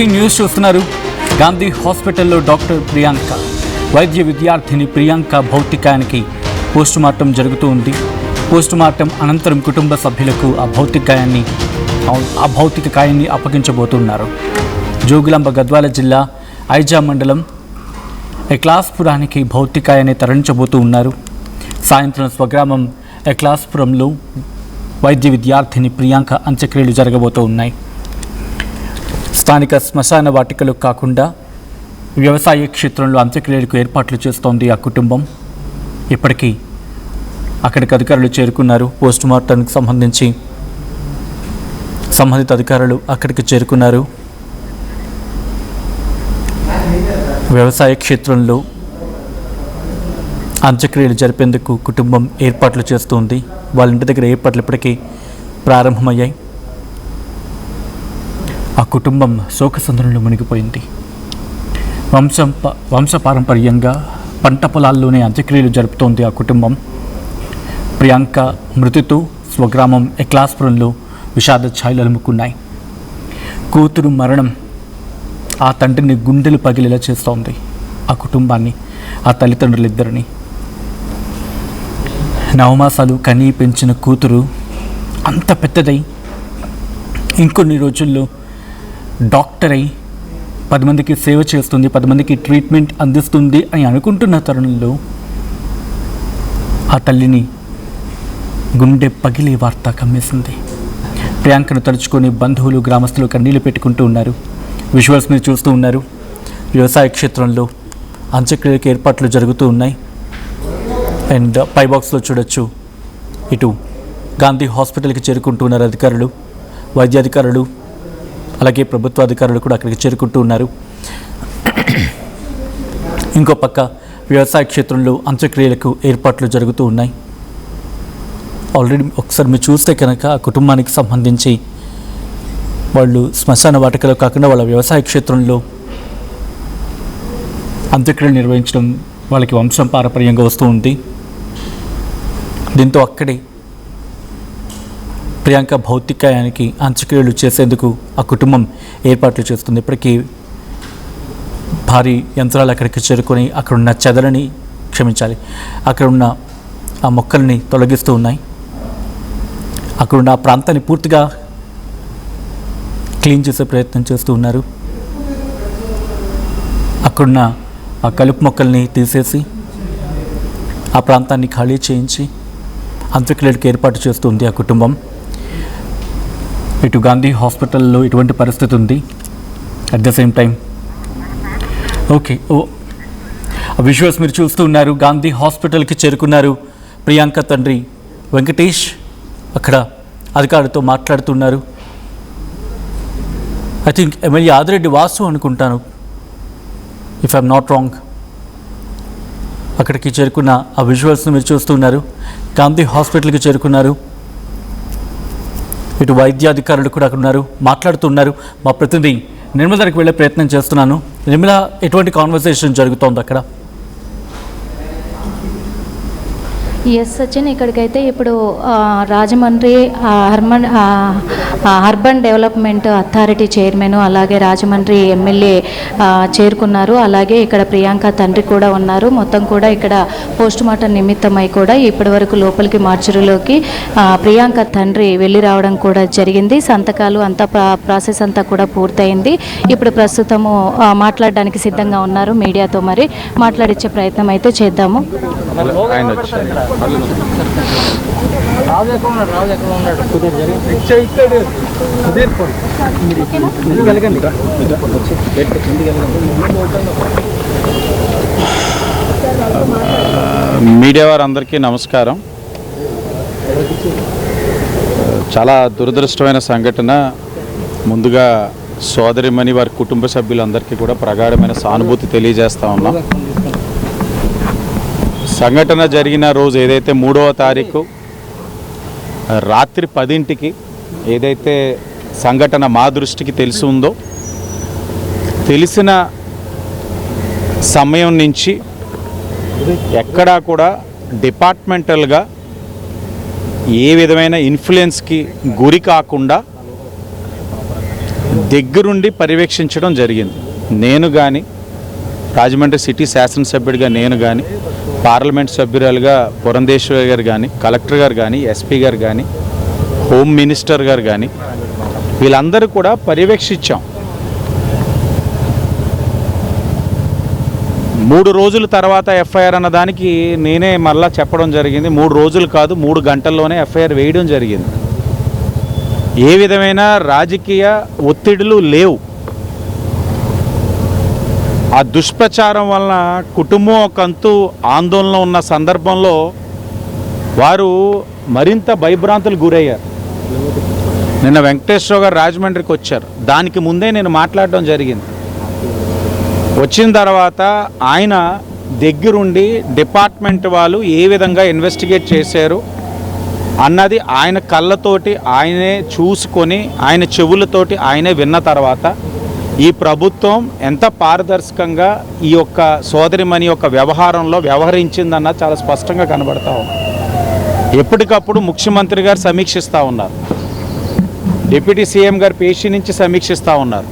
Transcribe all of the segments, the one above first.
Breaking news చూస్తున్నారు. గాంధీ హాస్పిటల్లో doctor Priyanka, వైద్య విద్యార్థిని ప్రియాంక భౌతికాయానికి పోస్టుమార్టం జరుగుతూ ఉంది. పోస్టుమార్టం అనంతరం కుటుంబ సభ్యులకు ఆ భౌతిక కాయాన్ని అప్పగించబోతున్నారు. జోగులాంబ గద్వాల జిల్లా ఐజా మండలం ఎక్లాస్పురానికి భౌతికాయాన్ని తరలించబోతూ ఉన్నారు. సాయంత్రం స్వగ్రామం ఎక్లాస్పురంలో వైద్య విద్యార్థిని ప్రియాంక అంత్యక్రియలు జరగబోతూ ఉన్నాయి. స్థానిక శ్మశాన వాటికలు కాకుండా వ్యవసాయ క్షేత్రంలో అంత్యక్రియలకు ఏర్పాట్లు చేస్తోంది ఆ కుటుంబం. ఇప్పటికీ అక్కడికి అధికారులు చేరుకున్నారు. పోస్టుమార్టానికి సంబంధించి సంబంధిత అధికారులు అక్కడికి చేరుకున్నారు. వ్యవసాయ క్షేత్రంలో అంత్యక్రియలు జరిపేందుకు కుటుంబం ఏర్పాట్లు చేస్తుంది. వాళ్ళ ఇంటి దగ్గర ఏర్పాట్లు ఇప్పటికీ ప్రారంభమయ్యాయి. ఆ కుటుంబం శోకసంద్రంలో మునిగిపోయింది. వంశపారంపర్యంగా పంట పొలాల్లోనే అంత్యక్రియలు జరుపుతోంది ఆ కుటుంబం. ప్రియాంక మృతితో స్వగ్రామం ఎక్లాస్పురంలో విషాద ఛాయలు అలుముకున్నాయి. కూతురు మరణం ఆ తండ్రిని గుండెలు పగిలేలా చేస్తోంది. ఆ కుటుంబాన్ని, ఆ తల్లిదండ్రులిద్దరిని. నవమాసాలు కనీ పెంచిన కూతురు అంత పెద్దదై ఇంకొన్ని రోజుల్లో డాక్టర్ అయి 10 మందికి సేవ చేస్తుంది, 10 మందికి ట్రీట్మెంట్ అందిస్తుంది అని అనుకుంటున్న తరుణంలో ఆ తల్లిని గుండె పగిలే వార్త కమ్మేసింది. ప్రియాంకను తలుచుకొని బంధువులు, గ్రామస్తులు కన్నీళ్లు పెట్టుకుంటూ ఉన్నారు. విజువల్స్ మీరు చూస్తూ ఉన్నారు. వ్యవసాయ క్షేత్రంలో అంత్యక్రియలకు ఏర్పాట్లు జరుగుతూ ఉన్నాయి. అండ్ పై బాక్స్లో చూడొచ్చు, ఇటు గాంధీ హాస్పిటల్కి చేరుకుంటూ ఉన్నారు అధికారులు, వైద్యాధికారులు, అలాగే ప్రభుత్వ అధికారులు కూడా అక్కడికి చేరుకుంటూ ఉన్నారు. ఇంకో పక్క వ్యవసాయ క్షేత్రంలో అంత్యక్రియలకు ఏర్పాట్లు జరుగుతూ ఉన్నాయి. ఆల్రెడీ ఒకసారి మీరు చూస్తే కనుక ఆ కుటుంబానికి సంబంధించి వాళ్ళు శ్మశాన వాటికలో కాకుండా వాళ్ళ వ్యవసాయ క్షేత్రంలో అంత్యక్రియలు నిర్వహించడం వాళ్ళకి వంశం పారంపర్యంగా వస్తూ ఉంది. దీంతో అక్కడే ప్రియాంక భౌతికాయానికి అంత్యక్రియలు చేసేందుకు ఆ కుటుంబం ఏర్పాట్లు చేస్తుంది. ఇప్పటికీ భారీ యంత్రాలు అక్కడికి చేరుకొని అక్కడున్న చెదలని అక్కడున్న ఆ మొక్కల్ని తొలగిస్తూ ఉన్నాయి. అక్కడున్న ఆ ప్రాంతాన్ని పూర్తిగా క్లీన్ చేసే ప్రయత్నం చేస్తూ ఉన్నారు. అక్కడున్న ఆ కలుపు మొక్కల్ని తీసేసి ఆ ప్రాంతాన్ని ఖాళీ చేయించి అంత్యక్రియలకు ఏర్పాటు చేస్తుంది ఆ కుటుంబం. ఇటు గాంధీ హాస్పిటల్లో ఇటువంటి పరిస్థితి ఉంది. At the same time visuals మీరు చూస్తూ ఉన్నారు. గాంధీ హాస్పిటల్కి చేరుకున్నారు ప్రియాంక తండ్రి వెంకటేష్. అక్కడ అధికారులతో మాట్లాడుతున్నారు. I think MLA Adireddy Vasu అనుకుంటాను, ఇఫ్ ఐఎమ్ నాట్ రాంగ్. అక్కడికి చేరుకున్న ఆ విజువల్స్ని మీరు చూస్తున్నారు. గాంధీ హాస్పిటల్కి చేరుకున్నారు. ఇటు వైద్యాధికారులు కూడా అక్కడ ఉన్నారు, మాట్లాడుతున్నారు. మా ప్రతినిధి నిర్మల దగ్గరికి వెళ్ళే ప్రయత్నం చేస్తున్నాను. నిర్మల, ఎటువంటి కాన్వర్సేషన్ జరుగుతోంది అక్కడ? ఎస్ సచిన్, ఇక్కడికైతే ఇప్పుడు Rajahmundry urban development authority chairman, అలాగే రాజమండ్రి ఎమ్మెల్యే చేరుకున్నారు. అలాగే ఇక్కడ ప్రియాంక తండ్రి కూడా ఉన్నారు. మొత్తం కూడా ఇక్కడ పోస్టుమార్టం నిమిత్తమై కూడా ఇప్పటి వరకు లోపలికి మార్చురీలోకి ప్రియాంక తండ్రి వెళ్ళి రావడం కూడా జరిగింది. సంతకాలు అంతా ప్రాసెస్ అంతా కూడా పూర్తయింది. ఇప్పుడు ప్రస్తుతము మాట్లాడడానికి సిద్ధంగా ఉన్నారు. మీడియాతో మరి మాట్లాడించే ప్రయత్నం అయితే చేద్దాము. మీడియా వారందరికీ నమస్కారం. చాలా దురదృష్టమైన సంఘటన. ముందుగా సోదరిమణి వారి కుటుంబ సభ్యులందరికీ కూడా ప్రగాఢమైన సానుభూతి తెలియజేస్తా ఉన్నాం. సంఘటన జరిగిన రోజు ఏదైతే 3వ తారీఖు రాత్రి 10ంటికి ఏదైతే సంఘటన మా దృష్టికి తెలిసి ఉందో, తెలిసిన సమయం నుంచి ఎక్కడా కూడా డిపార్ట్మెంటల్గా ఏ విధమైన ఇన్ఫ్లుయెన్స్కి గురి కాకుండా దగ్గరుండి పర్యవేక్షించడం జరిగింది. నేను కానీ, రాజమండ్రి సిటీ శాసనసభ్యుడిగా నేను కానీ, పార్లమెంట్ సభ్యురాలుగా పురంధేశ్వరి గారు కానీ, కలెక్టర్ గారు కానీ, ఎస్పీ గారు కానీ, హోమ్ మినిస్టర్ గారు కానీ, వీళ్ళందరూ కూడా పర్యవేక్షించాం. 3 రోజుల తర్వాత ఎఫ్ఐఆర్ అన్న దానికి నేనే మళ్ళా చెప్పడం జరిగింది. 3 రోజులు కాదు, 3 గంటల్లోనే ఎఫ్ఐఆర్ వేయడం జరిగింది. ఏ విధమైన రాజకీయ ఒత్తిడులు లేవు. ఆ దుష్ప్రచారం వలన కుటుంబం ఒకంతు ఆందోళన ఉన్న సందర్భంలో వారు మరింత భయభ్రాంతులు గురయ్యారు. నిన్న వెంకటేశ్వర గారు రాజమండ్రికి వచ్చారు. దానికి ముందే నేను మాట్లాడడం జరిగింది. వచ్చిన తర్వాత ఆయన దగ్గరుండి డిపార్ట్మెంట్ వాళ్ళు ఏ విధంగా ఇన్వెస్టిగేట్ చేశారు అన్నది ఆయన కళ్ళతోటి ఆయనే చూసుకొని, ఆయన చెవులతోటి ఆయనే విన్న తర్వాత ఈ ప్రభుత్వం ఎంత పారదర్శకంగా ఈ యొక్క సోదరిమణి యొక్క వ్యవహారంలో వ్యవహరించిందన్నది చాలా స్పష్టంగా కనబడతా ఉంది. ఎప్పటికప్పుడు ముఖ్యమంత్రి గారు సమీక్షిస్తూ ఉన్నారు, డిప్యూటీ సీఎం గారు పేషి నుంచి సమీక్షిస్తూ ఉన్నారు,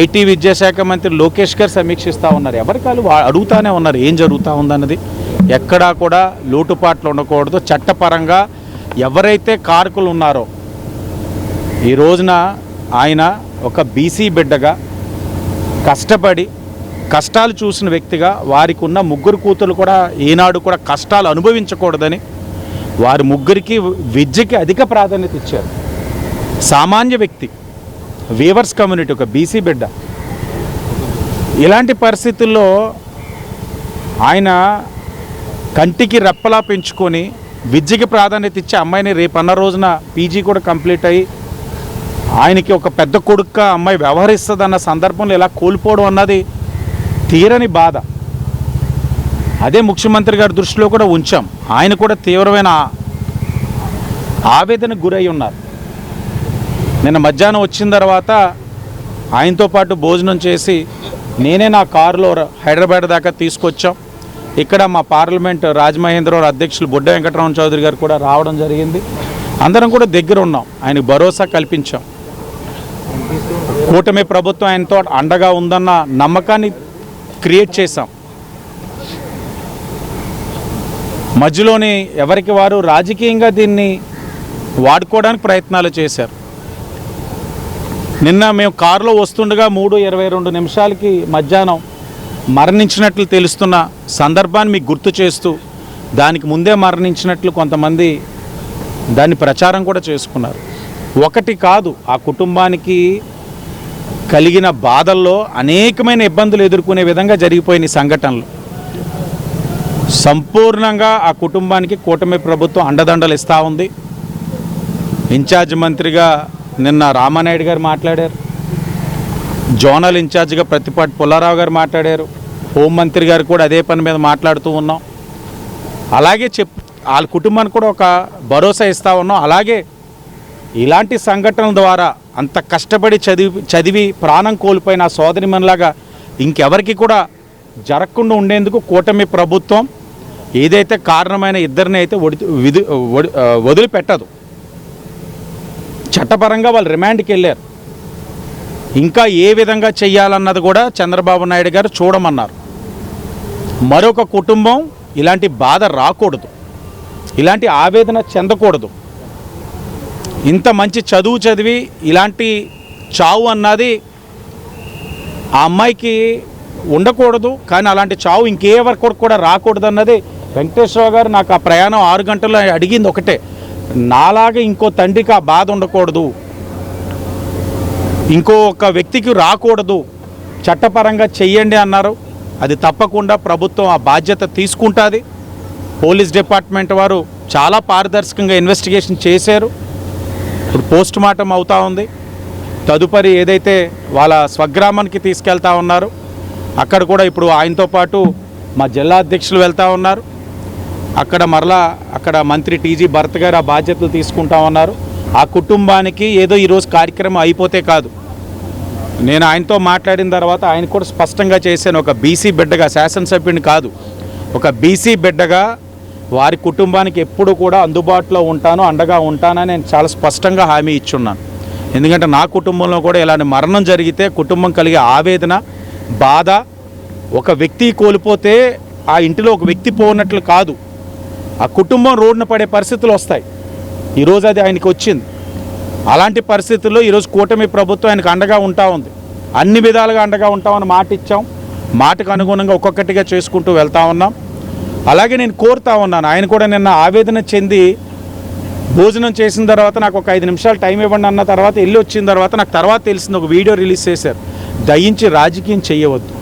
ఐటీ విద్యాశాఖ మంత్రి లోకేష్ గారు సమీక్షిస్తూ ఉన్నారు. ఎవరికాలు అడుగుతానే ఉన్నారు ఏం జరుగుతూ ఉందన్నది. ఎక్కడా కూడా లోటుపాట్లు ఉండకూడదు. చట్టపరంగా ఎవరైతే కారకులు ఉన్నారో, ఈ రోజున ఆయన ఒక బీసీ బిడ్డగా కష్టపడి కష్టాలు చూసిన వ్యక్తిగా వారికి ఉన్న 3 కూతురు కూడా ఈనాడు కూడా కష్టాలు అనుభవించకూడదని వారి 3కి విద్యకి అధిక ప్రాధాన్యత ఇచ్చారు. సామాన్య వ్యక్తి, వీవర్స్ కమ్యూనిటీ, ఒక బీసీ బిడ్డ. ఇలాంటి పరిస్థితుల్లో ఆయన కంటికి రెప్పలా పెంచుకొని విద్యకి ప్రాధాన్యత ఇచ్చే అమ్మాయిని రేపన్న రోజున పీజీ కూడా కంప్లీట్ అయ్యి ఆయనకి ఒక పెద్ద కొడుక్క అమ్మాయి వ్యవహరిస్తుందన్న సందర్భంలో ఇలా కోల్పోవడం అన్నది తీరని బాధ. అదే ముఖ్యమంత్రి గారి దృష్టిలో కూడా ఉంచాం. ఆయన కూడా తీవ్రమైన ఆవేదనకు గురై ఉన్నారు. నిన్న మధ్యాహ్నం వచ్చిన తర్వాత ఆయనతో పాటు భోజనం చేసి నేనే నా కారులో హైదరాబాద్ దాకా తీసుకొచ్చాం. ఇక్కడ మా పార్లమెంట్ రాజమహేంద్రవరం అధ్యక్షులు బొడ్డ వెంకటరామ చౌదరి గారు కూడా రావడం జరిగింది. అందరం కూడా దగ్గర ఉన్నాం. ఆయనకు భరోసా కల్పించాం. కూటమి ప్రభుత్వం ఆయనతో అండగా ఉందన్న నమ్మకాన్ని క్రియేట్ చేశాం. మధ్యలోని ఎవరికి వారు రాజకీయంగా దీన్ని వాడుకోవడానికి ప్రయత్నాలు చేశారు. నిన్న మేము కారులో వస్తుండగా 3:22 మధ్యాహ్నం మరణించినట్లు తెలుస్తున్న సందర్భాన్ని మీకు గుర్తు చేస్తూ దానికి ముందే మరణించినట్లు కొంతమంది దాన్ని ప్రచారం కూడా చేసుకున్నారు. ఒకటి కాదు, ఆ కుటుంబానికి కలిగిన బాధల్లో అనేకమైన ఇబ్బందులు ఎదుర్కొనే విధంగా జరిగిపోయిన సంఘటనలు. సంపూర్ణంగా ఆ కుటుంబానికి కూటమి ప్రభుత్వం అండదండలు ఇస్తూ ఉంది. ఇన్ఛార్జ్ మంత్రిగా నిన్న రామానాయుడు గారు మాట్లాడారు. జోనల్ ఇన్ఛార్జిగా ప్రతిపాటి పుల్లారావు గారు మాట్లాడారు. హోంమంత్రి గారు కూడా అదే పని మీద మాట్లాడుతూ ఉన్నాం. అలాగే వాళ్ళ కుటుంబానికి కూడా ఒక భరోసా ఇస్తూ ఉన్నాం. అలాగే ఇలాంటి సంఘటనల ద్వారా అంత కష్టపడి చదివి ప్రాణం కోల్పోయిన సోదరిమణిలాగా ఇంకెవరికి కూడా జరగకుండా ఉండేందుకు కూటమి ప్రభుత్వం ఏదైతే కారణమైన ఇద్దరిని అయితే వదిలిపెట్టదు. చట్టపరంగా వాళ్ళు రిమాండ్కి వెళ్ళారు. ఇంకా ఏ విధంగా చెయ్యాలన్నది కూడా చంద్రబాబు నాయుడు గారు చూడమన్నారు. మరొక కుటుంబం ఇలాంటి బాధ రాకూడదు, ఇలాంటి ఆవేదన చెందకూడదు. ఇంత మంచి చదువు చదివి ఇలాంటి చావు అన్నది ఆ అమ్మాయికి ఉండకూడదు. కానీ అలాంటి చావు ఇంకెవరికి కూడా రాకూడదు అన్నది వెంకటేశ్వర గారు నాకు ఆ ప్రయాణం 6 గంటల్లో అడిగింది ఒకటే. నాలాగా ఇంకో తండ్రికి ఆ బాధ ఉండకూడదు, ఇంకో ఒక వ్యక్తికి రాకూడదు, చట్టపరంగా చెయ్యండి అన్నారు. అది తప్పకుండా ప్రభుత్వం ఆ బాధ్యత తీసుకుంటుంది. పోలీస్ డిపార్ట్మెంట్ వారు చాలా పారదర్శకంగా ఇన్వెస్టిగేషన్ చేశారు. ఇప్పుడు పోస్ట్ మార్టం అవుతూ ఉంది. తదుపరి ఏదైతే వాళ్ళ స్వగ్రామానికి తీసుకెళ్తా ఉన్నారు అక్కడ కూడా ఇప్పుడు ఆయనతో పాటు మా జిల్లా అధ్యక్షులు వెళ్తూ ఉన్నారు. అక్కడ మరలా అక్కడ మంత్రి టీజీ భరత్ గారు ఆ బాధ్యతలు తీసుకుంటా ఉన్నారు. ఆ కుటుంబానికి ఏదో ఈరోజు కార్యక్రమం అయిపోతే కాదు. నేను ఆయనతో మాట్లాడిన తర్వాత ఆయన కూడా స్పష్టంగా చేశాను, ఒక బీసీ బిడ్డగా, శాసనసభ్యుని కాదు, ఒక బీసీ బిడ్డగా వారి కుటుంబానికి ఎప్పుడు కూడా అందుబాటులో ఉంటాను, అండగా ఉంటానని నేను చాలా స్పష్టంగా హామీ ఇచ్చున్నాను. ఎందుకంటే నా కుటుంబంలో కూడా ఇలాంటి మరణం జరిగితే కుటుంబం కలిగే ఆవేదన, బాధ, ఒక వ్యక్తి కోల్పోతే ఆ ఇంటిలో ఒక వ్యక్తి పోనట్లు కాదు, ఆ కుటుంబం రోడ్డున పడే పరిస్థితులు వస్తాయి. ఈరోజు అది ఆయనకి వచ్చింది. అలాంటి పరిస్థితుల్లో ఈరోజు కూటమి ప్రభుత్వం ఆయనకు అండగా ఉంటా ఉంది. అన్ని విధాలుగా అండగా ఉంటామని మాట ఇచ్చాం. మాటకు అనుగుణంగా ఒక్కొక్కటిగా చేసుకుంటూ వెళ్తా ఉన్నాం. అలాగే నేను కోరుతా ఉన్నాను, ఆయన కూడా నిన్న ఆవేదన చెంది భోజనం చేసిన తర్వాత నాకు ఒక 5 నిమిషాలు టైం ఇవ్వండి అన్న తర్వాత వెళ్ళి వచ్చిన తర్వాత నాకు తర్వాత తెలిసింది, ఒక వీడియో రిలీజ్ చేశారు, దయించి రాజకీయం చేయవద్దు.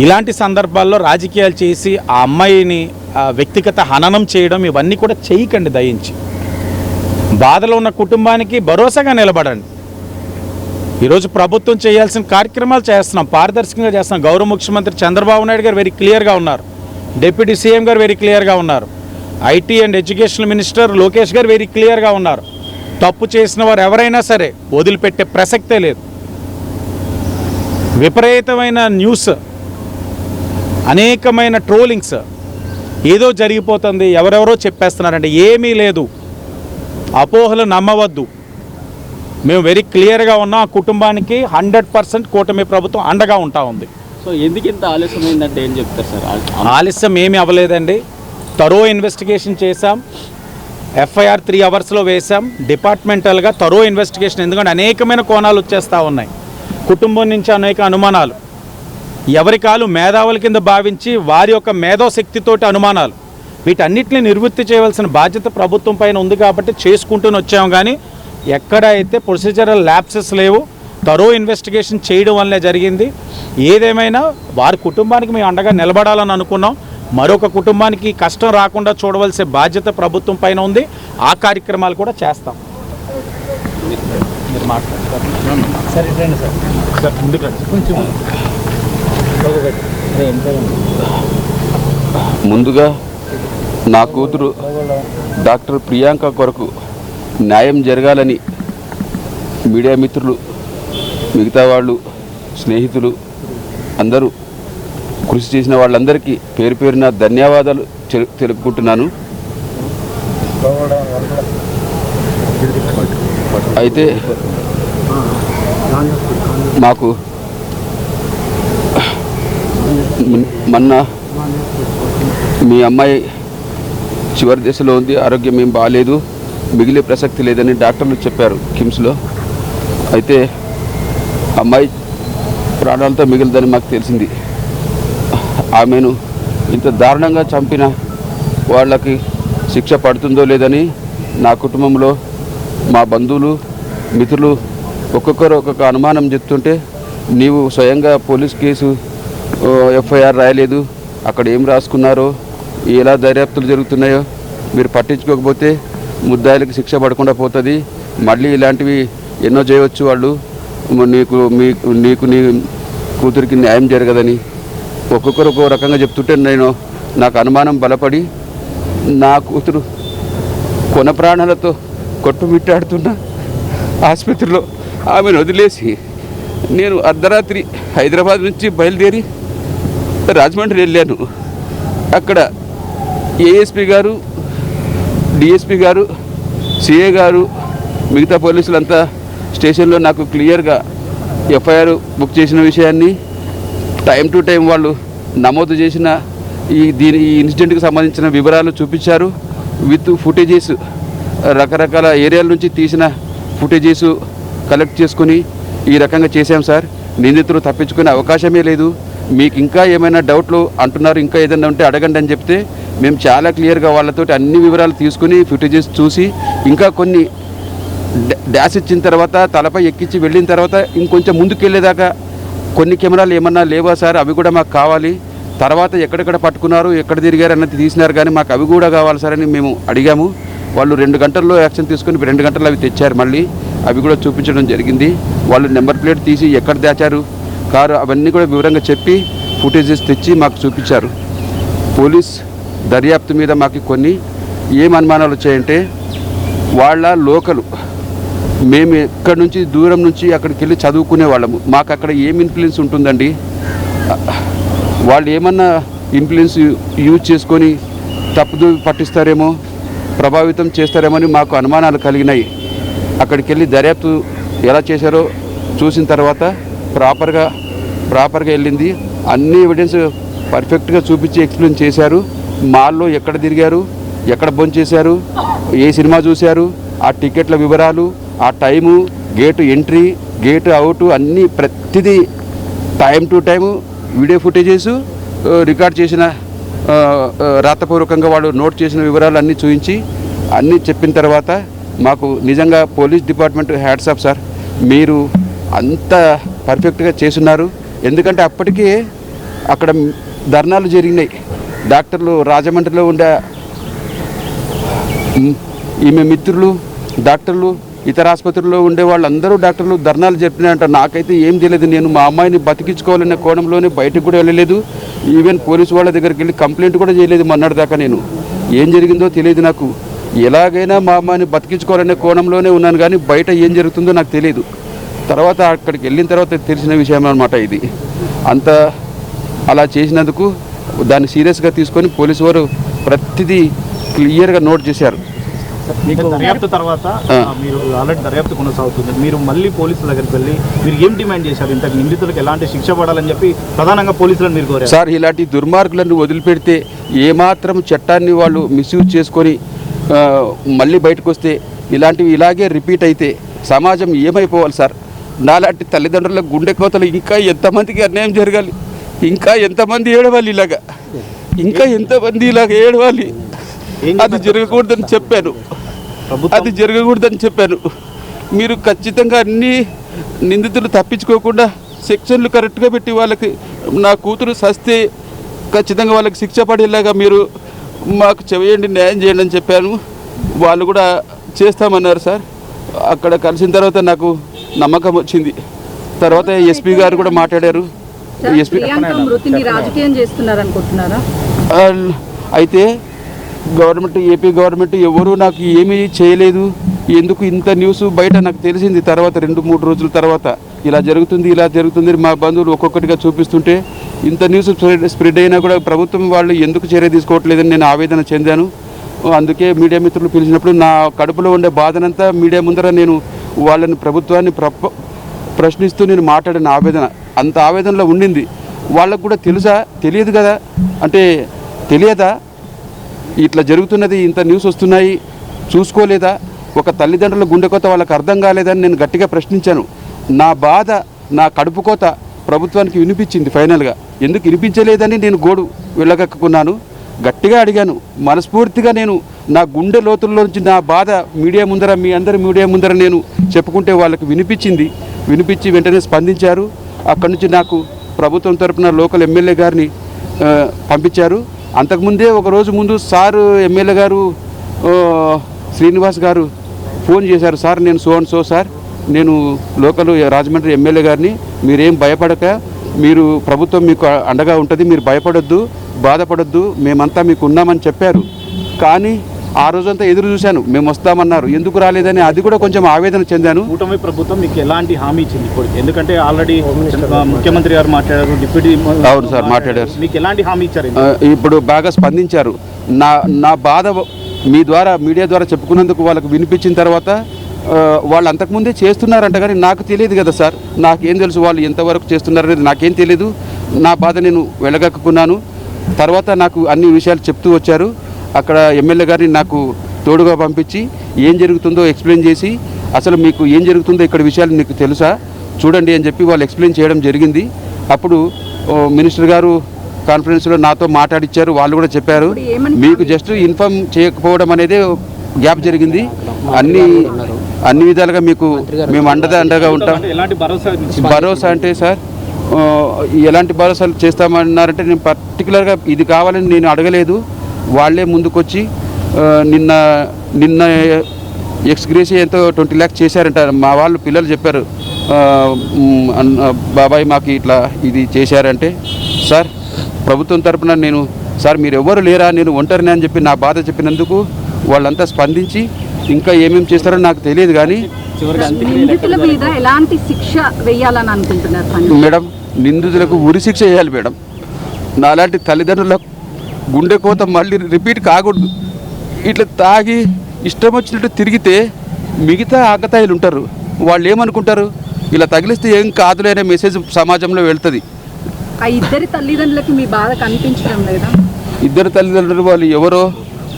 ఇలాంటి సందర్భాల్లో రాజకీయాలు చేసి ఆ అమ్మాయిని వ్యక్తిగత హననం చేయడం ఇవన్నీ కూడా చేయకండి. దయించి బాధలో ఉన్న కుటుంబానికి భరోసాగా నిలబడండి. ఈరోజు ప్రభుత్వం చేయాల్సిన కార్యక్రమాలు చేస్తున్నాం, పారదర్శకంగా చేస్తున్నాం. గౌరవ ముఖ్యమంత్రి చంద్రబాబు నాయుడు గారు వెరీ క్లియర్గా ఉన్నారు, డిప్యూటీ సీఎం గారు వెరీ క్లియర్గా ఉన్నారు, IT and education minister Lokesh గారు వెరీ క్లియర్గా ఉన్నారు. తప్పు చేసిన వారు ఎవరైనా సరే వదిలిపెట్టే ప్రసక్తే లేదు. విపరీతమైన న్యూస్, అనేకమైన ట్రోలింగ్స్, ఏదో జరిగిపోతుంది, ఎవరెవరో చెప్పేస్తున్నారంటే ఏమీ లేదు. అపోహలు నమ్మవద్దు. మేము వెరీ క్లియర్గా ఉన్నాం. ఆ కుటుంబానికి 100% కూటమి ప్రభుత్వం అండగా ఉంటా ఉంది. సో ఎందుకు ఇంత ఆలస్యమైందంటే ఏం చెప్తారు సార్? ఆలస్యం ఏమీ అవ్వలేదండి. తరో ఇన్వెస్టిగేషన్ చేశాం. ఎఫ్ఐఆర్ 3 అవర్స్లో వేశాం. డిపార్ట్మెంటల్గా తరో ఇన్వెస్టిగేషన్, ఎందుకంటే అనేకమైన కోణాలు వచ్చేస్తూ ఉన్నాయి. కుటుంబం నుంచి అనేక అనుమానాలు, ఎవరి కాలు మేధావుల కింద భావించి వారి యొక్క మేధోశక్తితోటి అనుమానాలు, వీటన్నిటిని నివృత్తి చేయవలసిన బాధ్యత ప్రభుత్వం పైన ఉంది. కాబట్టి చేసుకుంటూనే వచ్చాము. కానీ ఎక్కడైతే ప్రొసీజరల్ ల్యాప్సెస్ లేవు, తరో ఇన్వెస్టిగేషన్ చేయడం వల్లే జరిగింది. ఏదేమైనా వారి కుటుంబానికి మేము అండగా నిలబడాలని అనుకున్నాం. మరొక కుటుంబానికి కష్టం రాకుండా చూడవలసిన బాధ్యత ప్రభుత్వం పైన ఉంది. ఆ కార్యక్రమాలు కూడా చేస్తాం. మీరు ముందుగా నా కూతురు డాక్టర్ ప్రియాంక కొరకు న్యాయం జరగాలని మీడియా మిత్రులు, మిగతా వాళ్ళు, స్నేహితులు అందరూ కృషి చేసిన వాళ్ళందరికీ పేరు పేరున ధన్యవాదాలు తెలుపుకుంటున్నాను. అయితే మాకు మొన్న మీ అమ్మాయి చివరి దశలో ఉంది, ఆరోగ్యం ఏం బాగాలేదు, మిగిలే ప్రసక్తి లేదని డాక్టర్లు చెప్పారు కిమ్స్లో. అయితే అమ్మాయి ప్రాణాలతో మిగిలిదని మాకు తెలిసింది. ఆమెను ఇంత దారుణంగా చంపిన వాళ్ళకి శిక్ష పడుతుందో లేదని నా కుటుంబంలో మా బంధువులు, మిత్రులు ఒక్కొక్కరు ఒక్కొక్క అనుమానం చెప్తుంటే, నీవు స్వయంగా పోలీస్ కేసు ఎఫ్ఐఆర్ రాయలేదు, అక్కడ ఏం రాసుకున్నారో, ఎలా దర్యాప్తులు జరుగుతున్నాయో మీరు పట్టించుకోకపోతే ముద్దాయిలకు శిక్ష పడకుండా పోతుంది, మళ్ళీ ఇలాంటివి ఎన్నో చేయవచ్చు వాళ్ళు, నీకు నీ కూతురికి న్యాయం జరగదని ఒక్కొక్కరు ఒక్కో రకంగా చెప్తుంటే నాకు అనుమానం బలపడి నా కూతురు కొన ప్రాణాలతో కొట్టుమిట్టాడుతున్న ఆసుపత్రిలో ఆమెను వదిలేసి నేను అర్ధరాత్రి హైదరాబాద్ నుంచి బయలుదేరి రాజమండ్రి వెళ్ళాను. అక్కడ ఏఎస్పీ గారు, డిఎస్పీ గారు, సిఏ గారు, మిగతా పోలీసులంతా స్టేషన్లో నాకు క్లియర్గా ఎఫ్ఐఆర్ బుక్ చేసిన విషయాన్ని, టైం టు టైం వాళ్ళు నమోదు చేసిన ఈ ఇన్సిడెంట్కి సంబంధించిన వివరాలు చూపించారు. విత్ ఫుటేజెస్, రకరకాల ఏరియాల నుంచి తీసిన ఫుటేజెస్ కలెక్ట్ చేసుకుని ఈ రకంగా చేశాం సార్. నిందితులు తప్పించుకునే అవకాశమే లేదు. మీకు ఇంకా ఏమైనా డౌట్లు అంటున్నారు, ఇంకా ఏదైనా ఉంటే అడగండి అని చెప్తే మేము చాలా క్లియర్గా వాళ్ళతో అన్ని వివరాలు తీసుకుని ఫుటేజెస్ చూసి, ఇంకా కొన్ని డాష్ ఇచ్చిన తర్వాత తలపై ఎక్కించి వెళ్ళిన తర్వాత ఇంకొంచెం ముందుకు వెళ్ళేదాకా కొన్ని కెమెరాలు ఏమన్నా లేవా సార్, అవి కూడా మాకు కావాలి. తర్వాత ఎక్కడెక్కడ పట్టుకున్నారు, ఎక్కడ తిరిగారు అన్నది తీసినారు, కానీ మాకు అవి కూడా కావాలి సార్ అని మేము అడిగాము. వాళ్ళు 2 గంటల్లో యాక్షన్ తీసుకుని 2 గంటల్లో అవి తెచ్చారు. మళ్ళీ అవి కూడా చూపించడం జరిగింది. వాళ్ళు నెంబర్ ప్లేట్ తీసి ఎక్కడ దాచారు కారు అవన్నీ కూడా వివరంగా చెప్పి ఫుటేజెస్ తెచ్చి మాకు చూపించారు. పోలీస్ దర్యాప్తు మీద మాకు కొన్ని ఏం అనుమానాలు వచ్చాయంటే, వాళ్ళ లోకలు, మేము ఎక్కడి నుంచి దూరం నుంచి అక్కడికి వెళ్ళి చదువుకునే వాళ్ళము, మాకు అక్కడ ఏం ఇన్ఫ్లుయెన్స్ ఉంటుందండి? వాళ్ళు ఏమన్నా ఇన్ఫ్లుయెన్స్ యూజ్ చేసుకొని తప్పుదు పట్టిస్తారేమో, ప్రభావితం చేస్తారేమో అని మాకు అనుమానాలు కలిగినాయి. అక్కడికి వెళ్ళి దర్యాప్తు ఎలా చేశారో చూసిన తర్వాత ప్రాపర్గా వెళ్ళింది. అన్ని ఎవిడెన్స్ పర్ఫెక్ట్గా చూపించి ఎక్స్ప్లెయిన్ చేశారు. మాల్లో ఎక్కడ తిరిగారు, ఎక్కడ భోంచేశారు, ఏ సినిమా చూశారు, ఆ టికెట్ల వివరాలు, ఆ time, gate entry, gate out అన్నీ ప్రతిదీ time to time video footages record చేసిన రాతపూర్వకంగా వాడు నోట్ చేసిన వివరాలు అన్నీ చూపించి అన్నీ చెప్పిన తర్వాత మాకు నిజంగా police department hats off sir. మీరు అంత పర్ఫెక్ట్గా చేస్తున్నారు. ఎందుకంటే అప్పటికే అక్కడ ధర్నాలు జరిగినాయి. డాక్టర్లు రాజమండ్రిలో ఉండే ఈమె మిత్రులు డాక్టర్లు, ఇతర ఆసుపత్రుల్లో ఉండే వాళ్ళందరూ డాక్టర్లు ధర్నాలు చెప్పినాయంట. నాకైతే ఏం తెలియదు. నేను మా అమ్మాయిని బతికించుకోవాలనే కోణంలోనే బయటకు కూడా వెళ్ళలేదు. ఈవెన్ పోలీసు వాళ్ళ దగ్గరికి వెళ్ళి కంప్లైంట్ కూడా చేయలేదు మొన్నటిదాకా. నేను ఏం జరిగిందో తెలియదు నాకు. ఎలాగైనా మా అమ్మాయిని బతికించుకోవాలనే కోణంలోనే ఉన్నాను, కానీ బయట ఏం జరుగుతుందో నాకు తెలియదు. తర్వాత అక్కడికి వెళ్ళిన తర్వాత తెలిసిన విషయం అన్నమాట ఇది. అంత అలా చేసినందుకు దాన్ని సీరియస్గా తీసుకొని పోలీసు వారు ప్రతిదీ క్లియర్గా నోట్ చేశారు. మీకు దర్యాప్తు తర్వాత మీరు ఆల్రెడీ దర్యాప్తు కొనసాగుతుంది, మీరు మళ్ళీ పోలీసుల దగ్గరికి వెళ్ళి మీరు ఏం డిమాండ్ చేశారు? ఇంతకు నిందితులకు ఎలాంటి శిక్ష పడాలని చెప్పి ప్రధానంగా పోలీసులను మీరు కోరారు. సార్, ఇలాంటి దుర్మార్గులను వదిలిపెడితే ఏమాత్రం చట్టాన్ని వాళ్ళు మిస్యూజ్ చేసుకొని మళ్ళీ బయటకు వస్తే ఇలాంటివి ఇలాగే రిపీట్ అయితే సమాజం ఏమైపోవాలి సార్? నాలాంటి తల్లిదండ్రుల గుండె కోతలు ఇంకా ఎంతమందికి అన్యాయం జరగాలి? ఇంకా ఎంతమంది ఏడవాలి ఇలాగా? ఇంకా ఎంతమంది ఇలాగ ఏడవాలి? అది జరగకూడదని చెప్పాను. మీరు ఖచ్చితంగా అన్ని నిందితులు తప్పించుకోకుండా సెక్షన్లు కరెక్ట్గా పెట్టి వాళ్ళకి నా కూతురు సస్తే ఖచ్చితంగా వాళ్ళకి శిక్ష పడేలాగా మీరు మాకు చేయండి, న్యాయం చేయండి అని చెప్పాను. వాళ్ళు కూడా చేస్తామన్నారు సార్. అక్కడ కలిసిన తర్వాత నాకు నమ్మకం వచ్చింది. తర్వాత ఎస్పీ గారు కూడా మాట్లాడారు. అయితే ఏపీ గవర్నమెంట్ ఎవరు నాకు ఏమీ చేయలేదు. ఎందుకు ఇంత న్యూస్ బయట నాకు తెలిసింది తర్వాత 2-3 రోజుల తర్వాత ఇలా జరుగుతుంది మా బంధువులు ఒక్కొక్కటిగా చూపిస్తుంటే ఇంత న్యూస్ స్ప్రెడ్ అయినా కూడా ప్రభుత్వం వాళ్ళు ఎందుకు చర్య తీసుకోవట్లేదని నేను ఆవేదన చెందాను. అందుకే మీడియా మిత్రులు పిలిచినప్పుడు నా కడుపులో ఉండే బాధనంతా మీడియా ముందర నేను వాళ్ళని ప్రభుత్వాన్ని ప్రశ్నిస్తూ నేను మాట్లాడిన ఆవేదన అంత ఆవేదనలో ఉండింది. వాళ్ళకు కూడా తెలియదు కదా, అంటే తెలియదా ఇట్లా జరుగుతున్నది, ఇంత న్యూస్ వస్తున్నాయి, చూసుకోలేదా? ఒక తల్లిదండ్రుల గుండె కోత వాళ్ళకి అర్థం కాలేదని నేను గట్టిగా ప్రశ్నించాను. నా బాధ, నా కడుపు కోత ప్రభుత్వానికి వినిపించింది. ఫైనల్గా ఎందుకు వినిపించలేదని నేను గోడు వెళ్ళగక్కున్నాను. గట్టిగా అడిగాను, మనస్ఫూర్తిగా నేను నా గుండె లోతుల్లో నుంచి నా బాధ మీడియా ముందర, మీ అందరి మీడియా ముందర నేను చెప్పుకుంటే వాళ్ళకి వినిపించి వెంటనే స్పందించారు. అక్కడి నుంచి నాకు ప్రభుత్వం తరపున లోకల్ ఎమ్మెల్యే గారిని పంపించారు. అంతకుముందే ఒక రోజు ముందు సారు ఎమ్మెల్యే గారు శ్రీనివాస్ గారు ఫోన్ చేశారు. సార్, నేను సో సార్, నేను లోకల్ రాజమండ్రి ఎమ్మెల్యే గారిని, మీరేం భయపడక, మీరు ప్రభుత్వం మీకు అండగా ఉంటుంది, మీరు భయపడొద్దు, బాధపడొద్దు, మేమంతా మీకు ఉన్నామని చెప్పారు. కానీ ఆ రోజంతా ఎదురు చూశాను, మేము వస్తామన్నారు, ఎందుకు రాలేదని అది కూడా కొంచెం ఆవేదన చెందాను. కూటమి ప్రభుత్వం మీకు ఎలాంటి హామీ ఇచ్చింది ఇప్పుడు? ఎందుకంటే ఆల్రెడీ ముఖ్యమంత్రి గారు మాట్లాడారు, డిప్యూటీ అవును సార్ మాట్లాడారు. మీకు ఎలాంటి హామీ ఇచ్చారు? ఇప్పుడు బాగా స్పందించారు. నా బాధ మీ ద్వారా, మీడియా ద్వారా చెప్పుకున్నందుకు వాళ్ళకు వినిపించిన తర్వాత వాళ్ళు అంతకుముందే చేస్తున్నారంట, కానీ నాకు తెలియదు కదా సార్. నాకేం తెలుసు వాళ్ళు ఎంతవరకు చేస్తున్నారనేది నాకేం తెలియదు. నా బాధ నేను వెళ్ళగక్కున్నాను. తర్వాత నాకు అన్ని విషయాలు చెప్తూ వచ్చారు. అక్కడ ఎమ్మెల్యే గారిని నాకు తోడుగా పంపించి ఏం జరుగుతుందో ఎక్స్ప్లెయిన్ చేసి, అసలు మీకు ఏం జరుగుతుందో ఇక్కడ విషయాలు మీకు తెలుసా చూడండి అని చెప్పి వాళ్ళు ఎక్స్ప్లెయిన్ చేయడం జరిగింది. అప్పుడు మినిస్టర్ గారు కాన్ఫరెన్స్లో నాతో మాట్లాడిచ్చారు. వాళ్ళు కూడా చెప్పారు, మీకు జస్ట్ ఇన్ఫార్మ్ చేయకపోవడం అనేది గ్యాప్ జరిగింది, అన్ని విధాలుగా మీకు మేము అండగా ఉంటాం. భరోసా అంటే సార్, ఎలాంటి భరోసాలు చేస్తామన్నారంటే, నేను పర్టికులర్గా ఇది కావాలని నేను అడగలేదు. వాళ్ళే ముందుకొచ్చి నిన్న ఎక్స్గ్రేషియా ఎంతో 20 lakhs చేశారంట. మా వాళ్ళు పిల్లలు చెప్పారు, బాబాయ్ మాకు ఇట్లా ఇది చేశారంటే, సార్ ప్రభుత్వం తరపున నేను, సార్ మీరు ఎవరు లేరా, నేను ఒంటరిని అని చెప్పి నా బాధ చెప్పినందుకు వాళ్ళంతా స్పందించి ఇంకా ఏమేమి చేస్తారో నాకు తెలియదు. కానీ మేడం, నిందితులకు ఉరి శిక్ష వేయాలి మేడం. నాలాంటి తల్లిదండ్రుల గుండె కోత మళ్ళీ రిపీట్ కాకూడదు. ఇట్లా తాగి ఇష్టం వచ్చినట్టు తిరిగితే మిగతా ఆకతాయిలు ఉంటారు, వాళ్ళు ఏమనుకుంటారు, ఇలా తగిలిస్తే ఏం కాదులే అనే మెసేజ్ సమాజంలో వెళ్తుంది. ఆ ఇద్దరి తల్లిదండ్రులకి మీ బాధ కనిపించడం లేదా? ఇద్దరు తల్లిదండ్రులు వాళ్ళు ఎవరో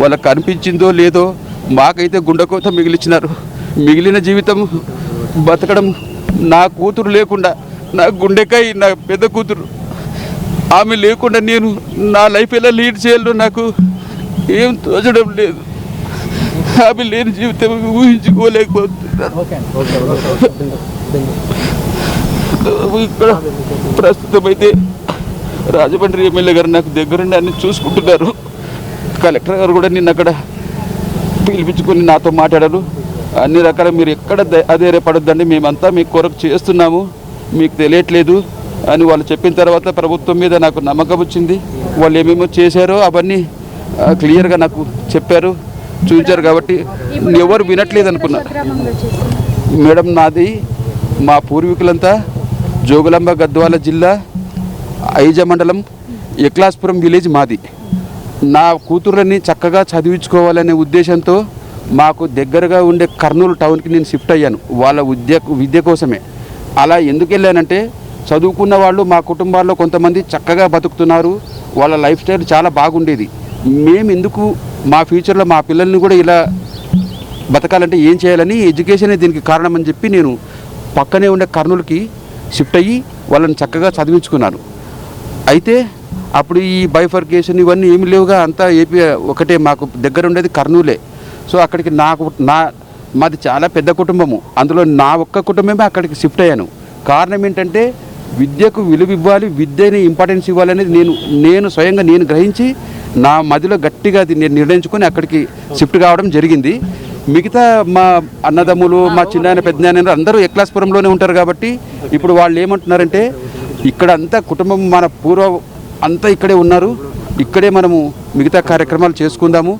వాళ్ళకి కనిపించిందో లేదో, మాకైతే గుండెకోత మిగిలిచ్చినారు. మిగిలిన జీవితం బతకడం, నా కూతురు లేకుండా, నా గుండెకాయ నా పెద్ద కూతురు, ఆమె లేకుండా నేను నా లైఫ్ ఎలా లీడ్ చేయాలో నాకు ఏం తోచడం లేదు. ఆమె లేని జీవితం ఊహించుకోలేకపోతున్నాను. ఇక్కడ ప్రస్తుతం అయితే రాజమండ్రి ఎమ్మెల్యే గారు నాకు దగ్గరుండి అన్ని చూసుకుంటున్నారు. కలెక్టర్ గారు కూడా నిన్న అక్కడ పిలిపించుకొని నాతో మాట్లాడారు. అన్ని రకాల మీరు ఎక్కడ అధైర్యపడొద్దండి, మేమంతా మీ కొరకు చేస్తున్నాము, మీకు తెలియట్లేదు అని వాళ్ళు చెప్పిన తర్వాత ప్రభుత్వం మీద నాకు నమ్మకం వచ్చింది. వాళ్ళు ఏమేమో చేశారో అవన్నీ క్లియర్గా నాకు చెప్పారు, చూపించారు. కాబట్టి ఎవరు వినట్లేదు అనుకున్నా. మేడం, నాది మా పూర్వీకులంతా జోగులాంబ గద్వాల జిల్లా ఐజ మండలం ఎక్లాస్పురం విలేజ్ మాది. నా కూతుర్లని చక్కగా చదివించుకోవాలనే ఉద్దేశంతో మాకు దగ్గరగా ఉండే కర్నూలు టౌన్కి నేను షిఫ్ట్ అయ్యాను వాళ్ళ విద్య కోసమే. అలా ఎందుకు వెళ్ళానంటే, చదువుకున్న వాళ్ళు మా కుటుంబాల్లో కొంతమంది చక్కగా బతుకుతున్నారు, వాళ్ళ లైఫ్ స్టైల్ చాలా బాగుండేది. మేము ఎందుకు మా ఫ్యూచర్లో మా పిల్లల్ని కూడా ఇలా బతకాలంటే ఏం చేయాలని, ఎడ్యుకేషనే దీనికి కారణం అని చెప్పి నేను పక్కనే ఉండే కర్నూలుకి షిఫ్ట్ అయ్యి వాళ్ళని చక్కగా చదివించుకున్నాను. అయితే అప్పుడు ఈ బైఫర్కేషన్ ఇవన్నీ ఏమి లేవుగా, అంతా ఏపీ ఒకటే, మాకు దగ్గర ఉండేది కర్నూలే. సో అక్కడికి మాది చాలా పెద్ద కుటుంబము, అందులో నా ఒక్క కుటుంబమే అక్కడికి షిఫ్ట్ అయ్యాను. కారణం ఏంటంటే విద్యకు విలువ ఇవ్వాలి, విద్యని ఇంపార్టెన్స్ ఇవ్వాలనేది నేను స్వయంగా నేను గ్రహించి నా మదిలో గట్టిగా నేను నిర్ణయించుకొని అక్కడికి షిఫ్ట్ కావడం జరిగింది. మిగతా మా అన్నదమ్ములు, మా చిన్నాయన పెద్దనాయన అందరూ ఎక్లాస్పురంలోనే ఉంటారు. కాబట్టి ఇప్పుడు వాళ్ళు ఏమంటున్నారంటే, ఇక్కడ అంతా కుటుంబం మన పూర్వం అంతా ఇక్కడే ఉన్నారు, ఇక్కడే మనము మిగతా కార్యక్రమాలు చేసుకుందాము.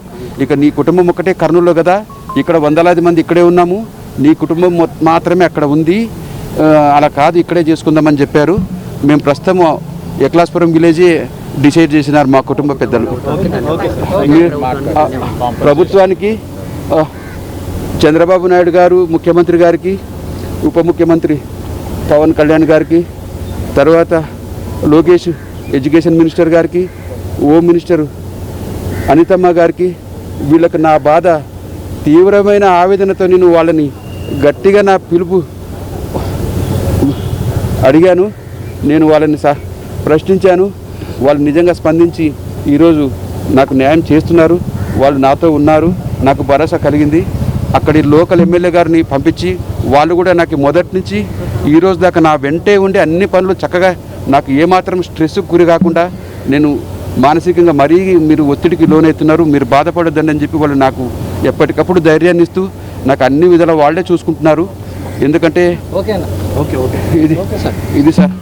ఇక నీ కుటుంబం ఒకటే కర్నూలులో కదా, ఇక్కడ వందలాది మంది ఇక్కడే ఉన్నాము, నీ కుటుంబం మాత్రమే అక్కడ ఉంది, అలా కాదు ఇక్కడే చేసుకుందామని చెప్పారు. మేము ప్రస్తుతం ఎక్లాస్పురం విలేజే డిసైడ్ చేసినారు మా కుటుంబ పెద్దలు. ప్రభుత్వానికి చంద్రబాబు నాయుడు గారు, ముఖ్యమంత్రి గారికి, ఉప ముఖ్యమంత్రి పవన్ కళ్యాణ్ గారికి, తర్వాత లోకేష్ ఎడ్యుకేషన్ మినిస్టర్ గారికి, హోమ్ మినిస్టర్ అనితమ్మ గారికి, వీళ్ళకి నా బాధ తీవ్రమైన ఆవేదనతో నేను వాళ్ళని గట్టిగా నా పిలుపు అడిగాను. నేను వాళ్ళని ప్రశ్నించాను. వాళ్ళు నిజంగా స్పందించి ఈరోజు నాకు న్యాయం చేస్తున్నారు, వాళ్ళు నాతో ఉన్నారు, నాకు భరోసా కలిగింది. అక్కడి లోకల్ ఎమ్మెల్యే గారిని పంపించి వాళ్ళు కూడా నాకు మొదటి నుంచి ఈరోజు దాకా నా వెంటే ఉండి అన్ని పనులు చక్కగా, నాకు ఏమాత్రం స్ట్రెస్కు గురి కాకుండా, నేను మానసికంగా మరీ మీరు ఒత్తిడికి లోనవుతున్నారు, మీరు బాధపడొద్దండి అని చెప్పి వాళ్ళు నాకు ఎప్పటికప్పుడు ధైర్యాన్ని ఇస్తూ నాకు అన్ని విధాలా వాళ్ళే చూసుకుంటున్నారు. ఎందుకంటే ఇది సార్